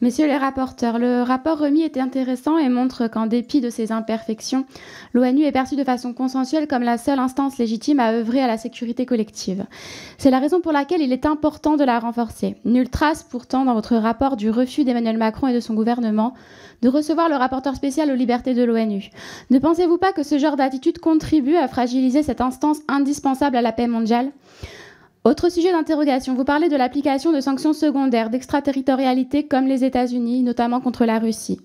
Messieurs les rapporteurs, le rapport remis est intéressant et montre qu'en dépit de ses imperfections, l'ONU est perçue de façon consensuelle comme la seule instance légitime à œuvrer à la sécurité collective. C'est la raison pour laquelle il est important de la renforcer. Nulle trace pourtant dans votre rapport du refus d'Emmanuel Macron et de son gouvernement de recevoir le rapporteur spécial aux libertés de l'ONU. Ne pensez-vous pas que ce genre d'attitude contribue à fragiliser cette instance indispensable à la paix mondiale ? Autre sujet d'interrogation, vous parlez de l'application de sanctions secondaires d'extraterritorialité comme les États-Unis, notamment contre la Russie.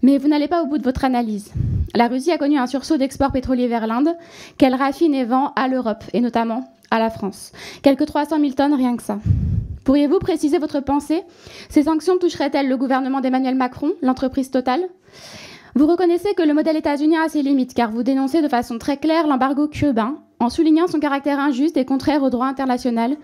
Mais vous n'allez pas au bout de votre analyse. La Russie a connu un sursaut d'export pétrolier vers l'Inde, qu'elle raffine et vend à l'Europe, et notamment à la France. Quelques 300 000 tonnes, rien que ça. Pourriez-vous préciser votre pensée? Ces sanctions toucheraient-elles le gouvernement d'Emmanuel Macron, l'entreprise Total? Vous reconnaissez que le modèle états-unien a ses limites, car vous dénoncez de façon très claire l'embargo cubain, en soulignant son caractère injuste et contraire au droit international,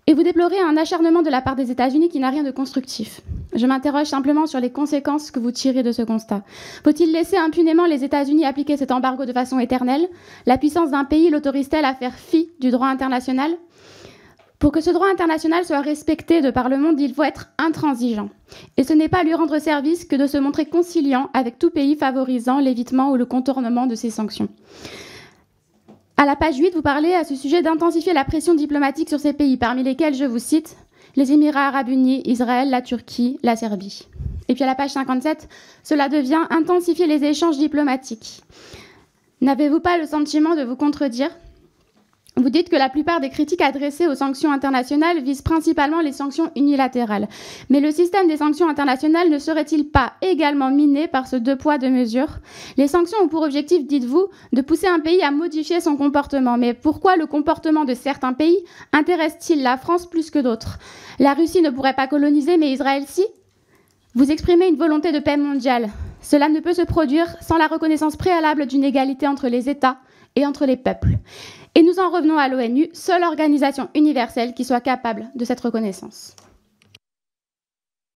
et vous déplorez un acharnement de la part des États-Unis qui n'a rien de constructif. Je m'interroge simplement sur les conséquences que vous tirez de ce constat. Faut-il laisser impunément les États-Unis appliquer cet embargo de façon éternelle? La puissance d'un pays l'autorise-t-elle à faire fi du droit international? Pour que ce droit international soit respecté de par le monde, il faut être intransigeant. Et ce n'est pas lui rendre service que de se montrer conciliant avec tout pays favorisant l'évitement ou le contournement de ces sanctions. À la page 8, vous parlez à ce sujet d'intensifier la pression diplomatique sur ces pays, parmi lesquels, je vous cite, les Émirats arabes unis, Israël, la Turquie, la Serbie. Et puis à la page 57, cela devient intensifier les échanges diplomatiques. N'avez-vous pas le sentiment de vous contredire ? Vous dites que la plupart des critiques adressées aux sanctions internationales visent principalement les sanctions unilatérales. Mais le système des sanctions internationales ne serait-il pas également miné par ce deux poids, deux mesures? Les sanctions ont pour objectif, dites-vous, de pousser un pays à modifier son comportement. Mais pourquoi le comportement de certains pays intéresse-t-il la France plus que d'autres? La Russie ne pourrait pas coloniser, mais Israël si? Vous exprimez une volonté de paix mondiale. Cela ne peut se produire sans la reconnaissance préalable d'une égalité entre les États et entre les peuples. Et nous en revenons à l'ONU, seule organisation universelle qui soit capable de cette reconnaissance.